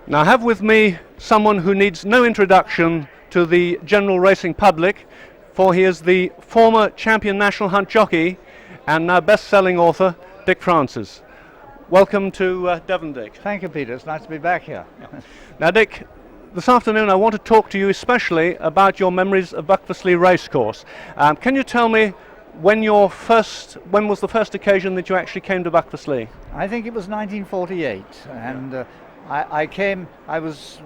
Now I have with me someone who needs no introduction to the general racing public, for he is the former champion national hunt jockey and now best-selling author, Dick Francis. Welcome to Devon, Dick. Thank you, Peter. It's nice to be back here. Now, Dick, this afternoon I want to talk to you especially about your memories of Buckfastleigh Racecourse. Can you tell me when was the first occasion that you actually came to Buckfastleigh? I think it was 1948, and I was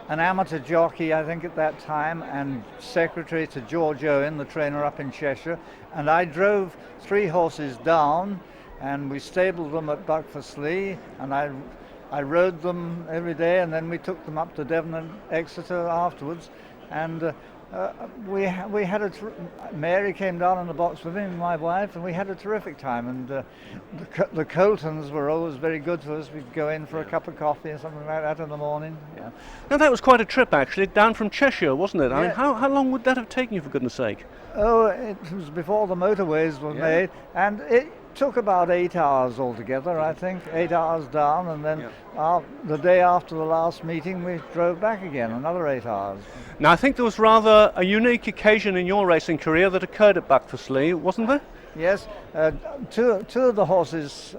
an amateur jockey, I think, at that time, and secretary to George Owen, the trainer up in Cheshire, and I drove 3 horses down, and we stabled them at Buckfastleigh, and I rode them every day, and then we took them up to Devon and Exeter afterwards, and Mary came down in the box with me and my wife, and we had a terrific time, and the Coltons were always very good to us. We'd go in for a cup of coffee or something like that in the morning. Yeah. Now that was quite a trip actually, down from Cheshire, wasn't it? I mean, Yeah. how long would that have taken you, for goodness sake? Oh, it was before the motorways were made, and it took about 8 hours altogether, I think. 8 hours down, and then the day after the last meeting we drove back again, another 8 hours. Now I think there was rather a unique occasion in your racing career that occurred at Buckfastleigh, wasn't there? Yes, two of the horses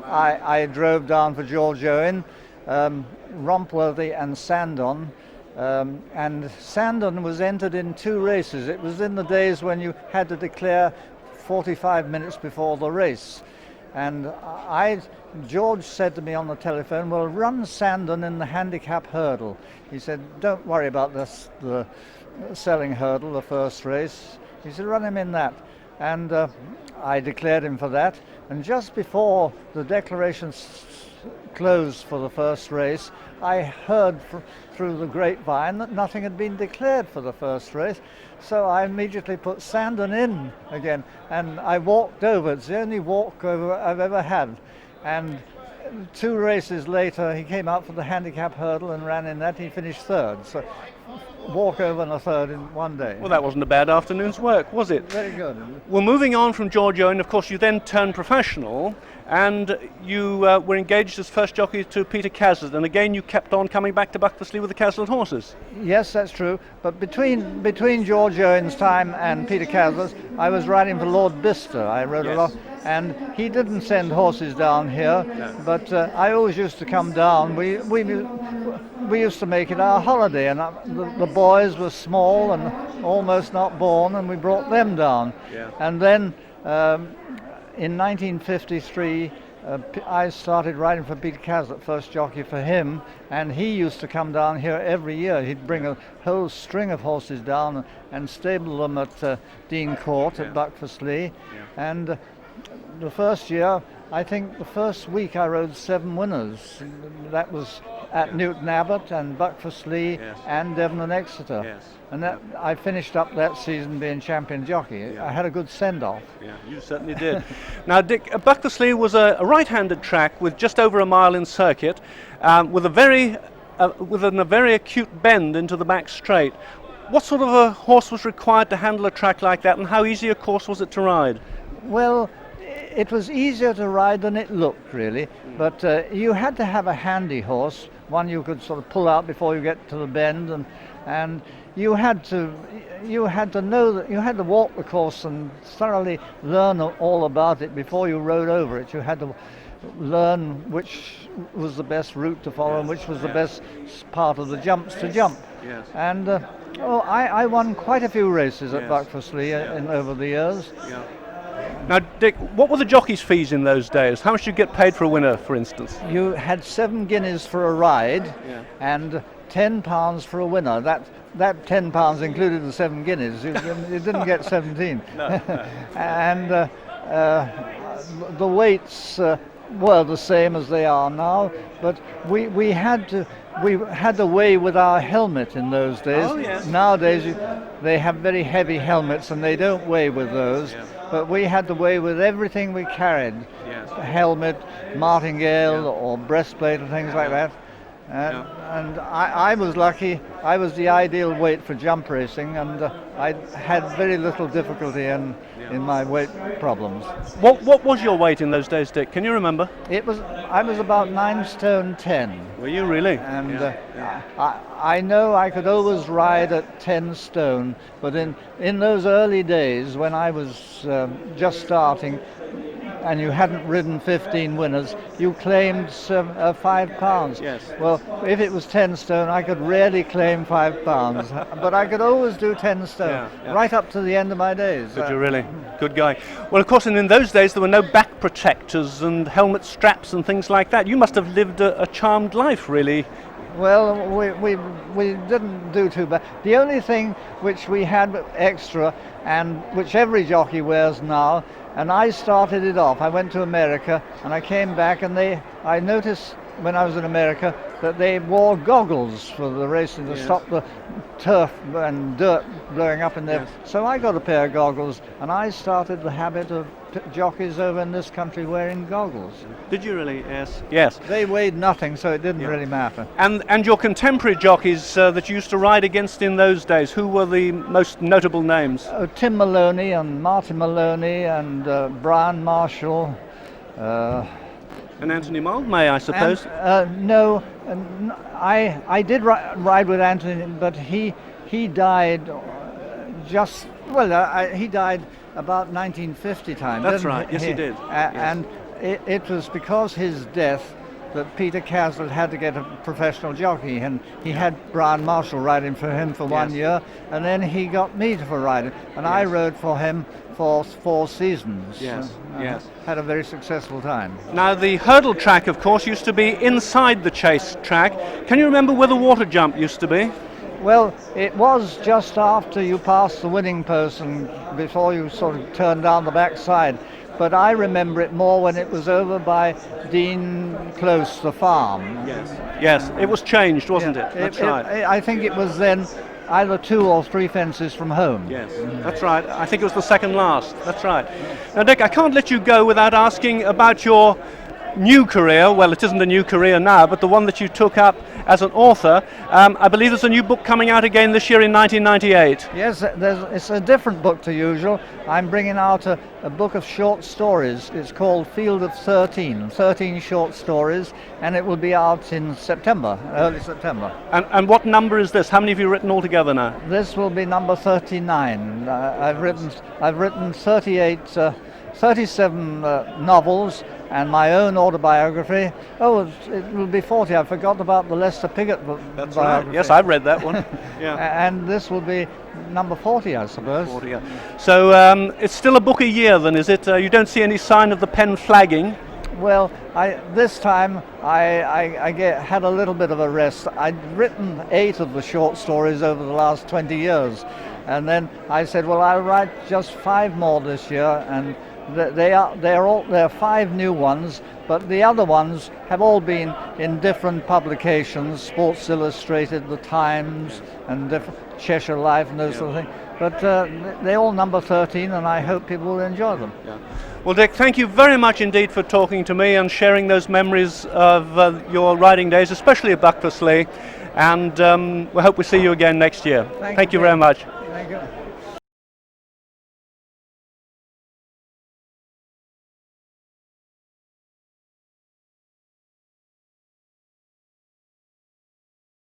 I drove down for George Owen, Rompworthy and Sandon. And Sandon was entered in 2 races. It was in the days when you had to declare 45 minutes before the race. And George said to me on the telephone, well, run Sandon in the handicap hurdle. He said, don't worry about the selling hurdle, the first race. He said, run him in that. And I declared him for that. And just before the declaration closed for the first race, I heard through the grapevine that nothing had been declared for the first race. So I immediately put Sandon in again, and I walked over. It's the only walkover I've ever had. And 2 races later, he came out for the handicap hurdle and ran in that. He finished 3rd. So walkover and a 3rd in one day. Well, that wasn't a bad afternoon's work, was it? Very good. Well, moving on from George Owen, of course, you then turned professional, and you were engaged as first jockey to Peter Caslett, and again you kept on coming back to Buckfastleigh with the Caslett horses. Yes, that's true. But between George Owen's time and Peter Caslett's, I was riding for Lord Bister. I rode a lot, and he didn't send horses down here, but I always used to come down. We used to make it our holiday, and the boys were small and almost not born, and we brought them down. Yeah. And then in 1953, I started riding for Peter Caslett, first jockey for him, and he used to come down here every year. He'd bring a whole string of horses down and stable them at Dean Court at Buckfastleigh. And the first year, I think the first week I rode 7 winners. That was at Newton Abbot and Buckfastleigh and Devon and Exeter. Yes. And that I finished up that season being champion jockey. Yeah. I had a good send-off. Yeah, you certainly did. Now, Dick, Buckfastleigh was a right-handed track with just over a mile in circuit, with a very acute bend into the back straight. What sort of a horse was required to handle a track like that, and how easy a course was it to ride? Well, it was easier to ride than it looked, really, but you had to have a handy horse, one you could sort of pull out before you get to the bend, and you had to know that you had to walk the course and thoroughly learn all about it before you rode over it. You had to learn which was the best route to follow and which was the best part of the jumps to jump. Yes. And I won quite a few races at Buckfastleigh over the years. Yeah. Now, Dick, what were the jockey's fees in those days? How much did you get paid for a winner, for instance? You had 7 guineas for a ride and £10 for a winner. That £10 included the 7 guineas. You didn't get 17. No. And the weights were the same as they are now, but we had to weigh with our helmet in those days. Oh, yes. Nowadays they have very heavy helmets and they don't weigh with those. Yeah. But we had to weigh with everything we carried. Yes. Helmet, martingale or breastplate and things like that. And I was lucky. I was the ideal weight for jump racing, and I had very little difficulty in my weight problems. What was your weight in those days, Dick? Can you remember? I was about 9 stone 10. Were you really? And I know I could always ride at 10 stone, but in those early days when I was just starting, and you hadn't ridden 15 winners, you claimed £5. Yes. Well, if it was 10 stone, I could rarely claim £5, but I could always do 10 stone, right up to the end of my days. Did you really? Good guy. Well, of course, and in those days there were no back protectors and helmet straps and things like that. You must have lived a charmed life, really. Well, we didn't do too bad. The only thing which we had extra, and which every jockey wears now, and I started it off. I went to America and I came back, and I noticed when I was in America that they wore goggles for the racing to stop the turf and dirt blowing up in there. Yes. So I got a pair of goggles, and I started the habit of jockeys over in this country wearing goggles. Did you really? Yes. Yes. They weighed nothing, so it didn't really matter. And your contemporary jockeys that you used to ride against in those days, who were the most notable names? Tim Maloney and Martin Maloney and Brian Marshall. And Anthony Mildmay, I suppose. No, I did ride with Anthony, but he died he died about 1950 time. That's right. Yes, he did. And it was because his death that Peter Castle had to get a professional jockey, and he had Brian Marshall riding for him for 1 year, and then he got me for riding, and I rode for him for 4 seasons. Yes, Had a very successful time. Now, the hurdle track, of course, used to be inside the chase track. Can you remember where the water jump used to be? Well, it was just after you passed the winning post and before you sort of turned down the back side. But I remember it more when it was over by Dean Close, the farm. Yes, it was changed, wasn't it? That's right. I think it was then either 2 or 3 fences from home. Yes, that's right. I think it was the second last. That's right. Now, Dick, I can't let you go without asking about your new career. Well, it isn't a new career now, but the one that you took up as an author. I believe there's a new book coming out again this year in 1998. Yes, it's a different book to usual. I'm bringing out a book of short stories. It's called Field of 13 short stories, and it will be out in September, early September. And what number is this? How many have you written altogether now? This will be number 39. I've written 37 novels and my own autobiography. Oh, it will be 40. I forgot about the Lester Piggott book. That's biography. Right. Yes, I've read that one. And this will be number 40, I suppose. 40, yeah. So it's still a book a year then, is it? You don't see any sign of the pen flagging? Well, this time I had a little bit of a rest. I'd written 8 of the short stories over the last 20 years. And then I said, well, I'll write just 5 more this year, and there are 5 new ones, but the other ones have all been in different publications, Sports Illustrated, The Times, and Cheshire Life, and those sort of things. But they're all number 13, and I hope people will enjoy them. Yeah. Well, Dick, thank you very much indeed for talking to me and sharing those memories of your riding days, especially at Buckfastleigh. And we hope we see you again next year. Thank you very much. Thank you.